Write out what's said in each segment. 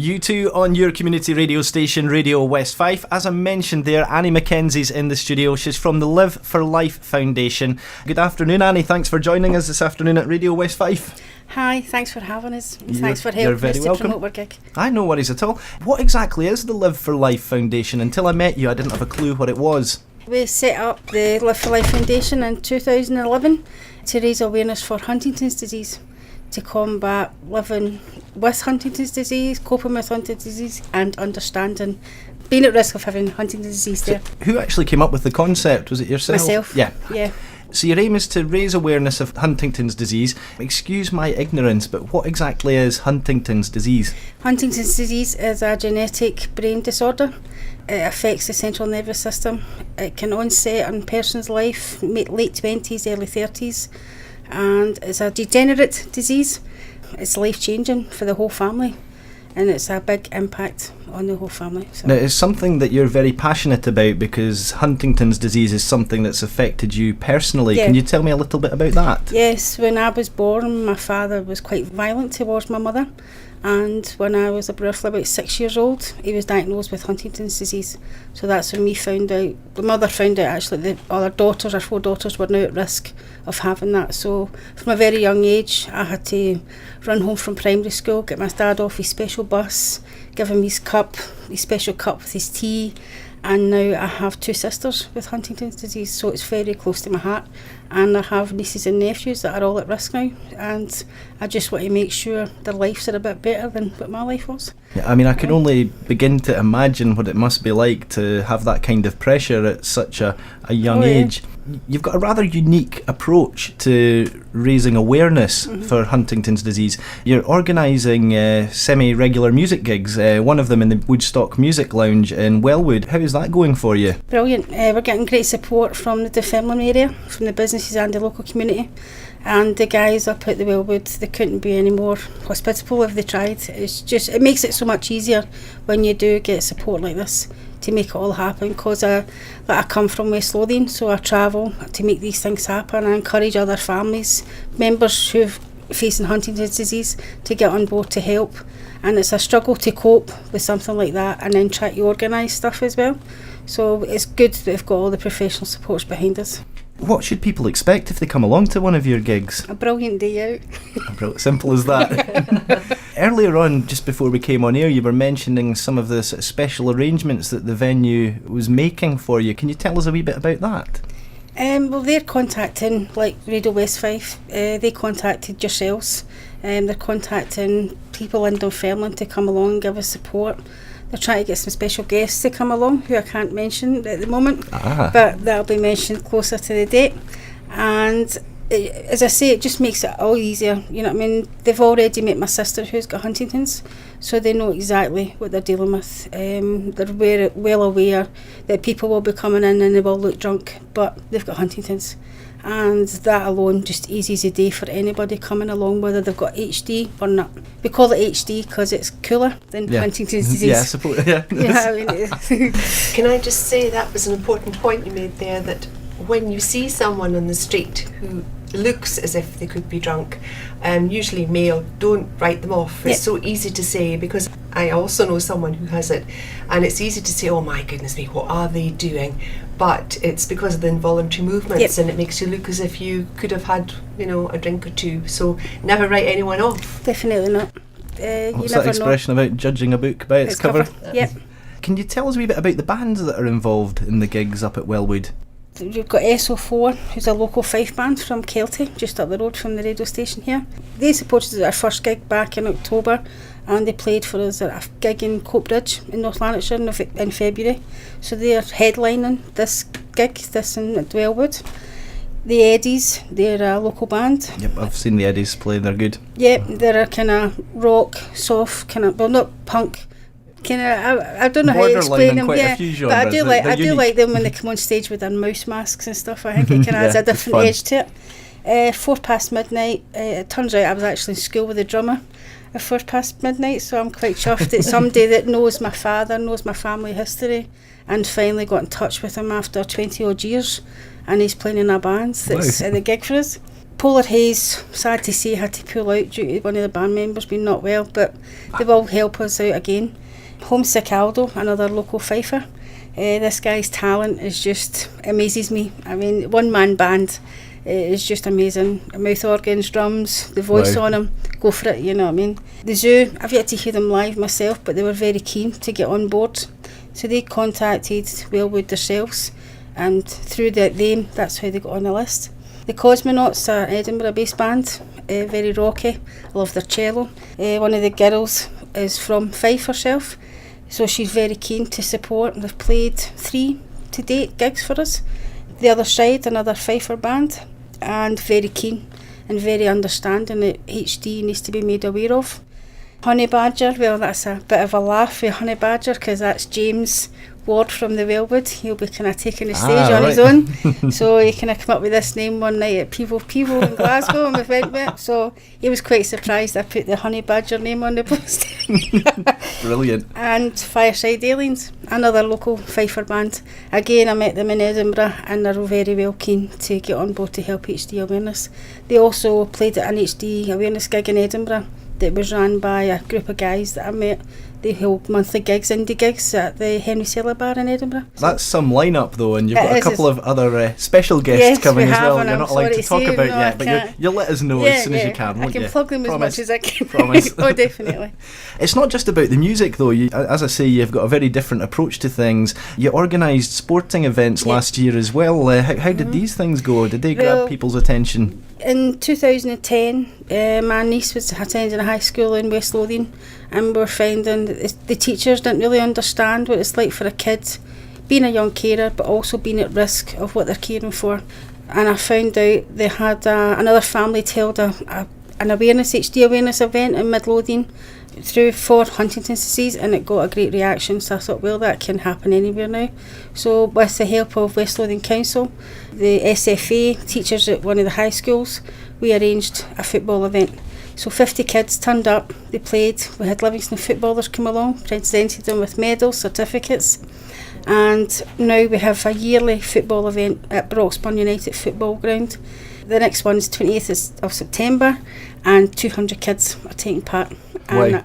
U2 on your community radio station, Radio West Fife. As I mentioned there, Annie McKenzie's in the studio. She's from the Live for Life Foundation. Good afternoon, Annie. Thanks for joining us this afternoon at Radio West Fife. Hi, thanks for having us. Thanks for helping us to promote our gig. No worries at all. What exactly is the Live for Life Foundation? Until I met you, I didn't have a clue what it was. We set up the Live for Life Foundation in 2011 to raise awareness for Huntingtons Disease, to combat living with Huntington's disease, coping with Huntington's disease, and understanding being at risk of having Huntington's disease there. So who actually came up with the concept? Was it yourself? Myself. Yeah. So your aim is to raise awareness of Huntington's disease. Excuse my ignorance, but what exactly is Huntington's disease? Huntington's disease is a genetic brain disorder. It affects the central nervous system. It can onset in a person's life, late 20s, early 30s. And it's a degenerate disease. It's life-changing for the whole family, and it's a big impact on the whole family. So. Now, it's something that you're very passionate about because Huntington's disease is something that's affected you personally. Yeah. Can you tell me a little bit about that? Yes, when I was born, my father was quite violent towards my mother, and when I was roughly about 6 years old, he was diagnosed with Huntington's disease. So that's when we found out, the mother found out actually that all our 4 daughters were now at risk of having that. So from a very young age, I had to run home from primary school, get my dad off his special bus, give him his special cup with his tea, and now I have 2 sisters with Huntington's disease, so it's very close to my heart. And I have nieces and nephews that are all at risk now, and I just want to make sure their lives are a bit better than what my life was. Yeah, I mean, I can only begin to imagine what it must be like to have that kind of pressure at such a young age. You've got a rather unique approach to raising awareness for Huntington's disease. You're organising semi-regular music gigs, one of them in the Woodstock Music Lounge in Wellwood. How is that going for you? Brilliant. We're getting great support from the Dunfermline area, from the businesses and the local community. And the guys up at the Wellwood, they couldn't be any more hospitable if they tried. It makes it so much easier when you do get support like this to make it all happen, because I come from West Lothian, so I travel to make these things happen. I encourage other families, members who are facing Huntington's disease, to get on board to help. And it's a struggle to cope with something like that and then try to organise stuff as well. So it's good that we've got all the professional supports behind us. What should people expect if they come along to one of your gigs? A brilliant day out. Simple as that. Earlier on, just before we came on air, you were mentioning some of the sort of special arrangements that the venue was making for you. Can you tell us a wee bit about that? Well, they're contacting, like Radio West Fife, they contacted yourselves. They're contacting people in Dunfermline to come along and give us support. They're trying to get some special guests to come along, who I can't mention at the moment, but that'll be mentioned closer to the date. And as I say, it just makes it all easier. You know what I mean? They've already met my sister who's got Huntington's, so they know exactly what they're dealing with. They're well aware that people will be coming in and they will look drunk, but they've got Huntington's. And that alone just eases the day for anybody coming along, whether they've got HD or not. We call it HD because it's cooler than Huntington's disease. Yeah, I suppose. Yeah. You know what I mean? Can I just say that was an important point you made there, that when you see someone on the street who looks as if they could be drunk, usually male, don't write them off. It's so easy to say, because I also know someone who has it, and it's easy to say, oh my goodness me, what are they doing? But it's because of the involuntary movements, and it makes you look as if you could have had, a drink or two. So never write anyone off. Definitely not. What's that expression about judging a book by its cover? Yep. Can you tell us a wee bit about the bands that are involved in the gigs up at Wellwood? We've got SO4, who's a local Fife band from Kelty, just up the road from the radio station here. They supported us at our first gig back in October, and they played for us at a gig in Coatbridge in North Lanarkshire in February. So they're headlining this gig, in Wellwood. The Eddies, they're a local band. Yep, I've seen the Eddies play, they're good. Yep, they're a kind of rock, soft, not punk. I don't know how to explain them, but I do like them when they come on stage with their mouse masks and stuff. I think it kind of adds a different edge to it. 4:30, it turns out I was actually in school with the drummer at 4:30, so I'm quite chuffed that somebody that knows my father, knows my family history, and finally got in touch with him after 20 odd years, and he's playing in a band that's at the gig for us. Polar Haze, sad to say, had to pull out due to one of the band members being not well, but they will help us out again. Homesick Aldo, another local Fifer. This guy's talent is just amazes me. I mean, one-man band is just amazing. Mouth organs, drums, the voice on him, go for it, you know what I mean. The Zoo, I've yet to hear them live myself, but they were very keen to get on board. So they contacted Wellwood themselves, and through them, that's how they got on the list. The Cosmonauts are an Edinburgh-based band, very rocky. I love their cello. One of the girls is from Fife herself, so she's very keen to support. They've played 3 to date gigs for us. The Other Side, another Fifer band, and very keen and very understanding that HD needs to be made aware of. Honey Badger, well, that's a bit of a laugh with Honey Badger, because that's James Ward from the Wellwood. He'll be kind of taking the stage on his own. So he kind of came up with this name one night at Peeble in Glasgow, and we went with it. So he was quite surprised I put the Honey Badger name on the post. Brilliant. And Fireside Aliens, another local Fifer band. Again, I met them in Edinburgh, and they're very well keen to get on board to help HD awareness. They also played at an HD awareness gig in Edinburgh that was run by a group of guys that I met. They hold monthly gigs, indie gigs, at the Henry Cellar Bar in Edinburgh. That's some lineup though, and you've got a couple of other special guests coming as well. You're not allowed to talk about yet, but you'll let us know as soon as you can, won't you? I can plug them as much as I can. Promise. Oh, definitely. It's not just about the music though. As I say, you've got a very different approach to things. You organised sporting events last year as well. How did these things go? Did they grab people's attention? In 2010, my niece was attending a high school in West Lothian, and we were finding that the teachers didn't really understand what it's like for a kid being a young carer, but also being at risk of what they're caring for. And I found out they had another family held an HD awareness event in Midlothian for Huntingtons Disease, and it got a great reaction. So I thought, well, that can happen anywhere now. So with the help of West Lothian Council, the SFA, teachers at one of the high schools, we arranged a football event. So 50 kids turned up, they played. We had Livingston footballers come along, presented them with medals, certificates, and now we have a yearly football event at Broxburn United Football Ground. The next one is 28th of September, and 200 kids are taking part. And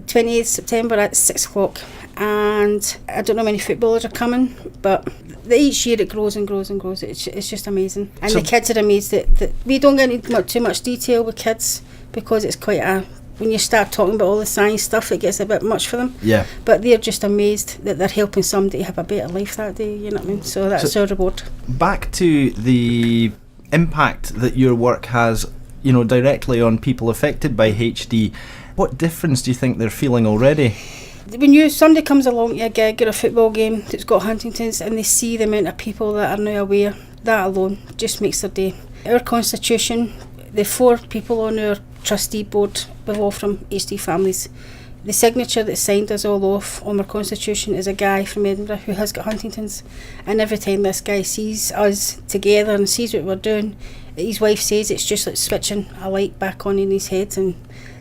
28th September at 6 o'clock, and I don't know how many footballers are coming, but each year it grows and grows and grows. It's just amazing, and the kids are amazed that we don't get into too much detail with kids, because it's quite when you start talking about all the science stuff, it gets a bit much for them. Yeah. But they're just amazed that they're helping somebody have a better life that day, you know what I mean? So that's our reward. Back to the impact that your work has, directly on people affected by HD. What difference do you think they're feeling already? When somebody comes along to a gig or a football game that's got Huntington's, and they see the amount of people that are now aware, that alone just makes their day. Our constitution, the 4 people on our trustee board, we're all from HD families. The signature that signed us all off on our constitution is a guy from Edinburgh who has got Huntington's, and every time this guy sees us together and sees what we're doing, his wife says it's just like switching a light back on in his head. And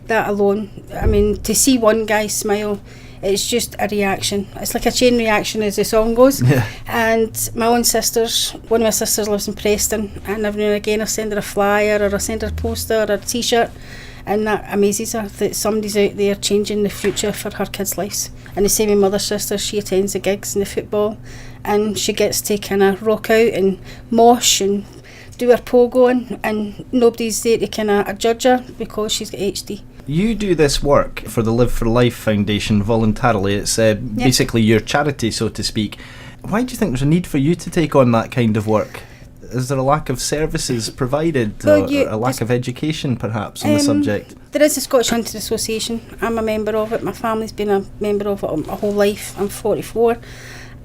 that alone, I mean, to see one guy smile, it's just a reaction. It's like a chain reaction, as the song goes. Yeah. And my own sisters, one of my sisters lives in Preston, and every now and again I send her a flyer, or I send her a poster or a t-shirt, and that amazes her that somebody's out there changing the future for her kids' lives. And the same with my other sister, she attends the gigs and the football, and she gets to kind of rock out and mosh and do her pogo, and nobody's there to kind of judge her because she's got HD. You do this work for the Live for Life Foundation voluntarily. It's basically your charity, so to speak. Why do you think there's a need for you to take on that kind of work? Is there a lack of services provided, or a lack of education perhaps on the subject? There is the Scottish Hunting Association. I'm a member of it. My family's been a member of it my whole life. I'm 44.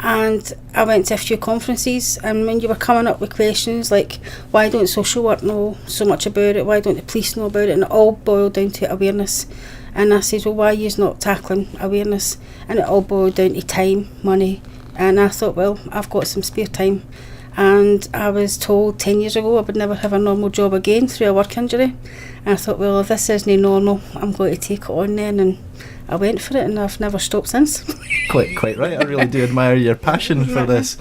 And I went to a few conferences, and when you were coming up with questions like, why don't social work know so much about it, why don't the police know about it, and it all boiled down to awareness. And I said, well, why are you not tackling awareness? And it all boiled down to time, money. And I thought, well, I've got some spare time. And I was told 10 years ago I would never have a normal job again through a work injury. And I thought, well, if this isn't normal, I'm going to take it on then. And I went for it, and I've never stopped since. Quite right. I really do admire your passion for this.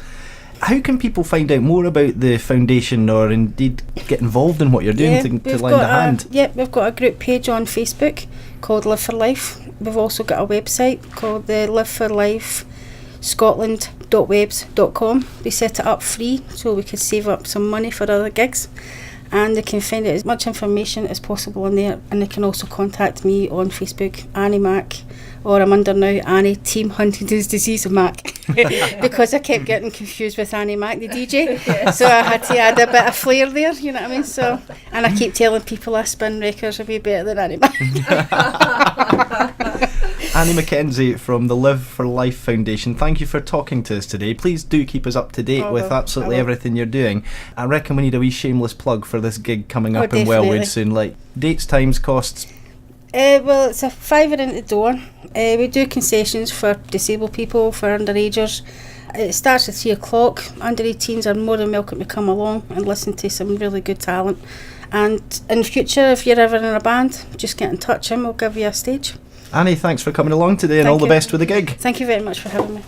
How can people find out more about the foundation, or indeed get involved in what you're doing to lend a hand? We've got a group page on Facebook called Live for Life. We've also got a website called the Live for Life Scotland.webs.com. We set it up free so we could save up some money for other gigs, and they can find out as much information as possible on there, and they can also contact me on Facebook, Annie Mack, or I'm under now Annie Team Huntingtons Disease of Mack because I kept getting confused with Annie Mack, the DJ. So I had to add a bit of flair there, you know what I mean? So, and I keep telling people I spin records a bit better than Annie Mack. Annie McKenzie from the Live for Life Foundation, thank you for talking to us today. Please do keep us up to date with absolutely everything you're doing. I reckon we need a wee shameless plug for this gig coming up in Wellwood soon, like dates, times, costs. Well, it's a £5 in the door. We do concessions for disabled people, for underagers. It starts at 3 o'clock. Under 18s are more than welcome to come along and listen to some really good talent. And in the future, if you're ever in a band, just get in touch and we'll give you a stage. Annie, thanks for coming along today, and all the best with the gig. Thank you very much for having me.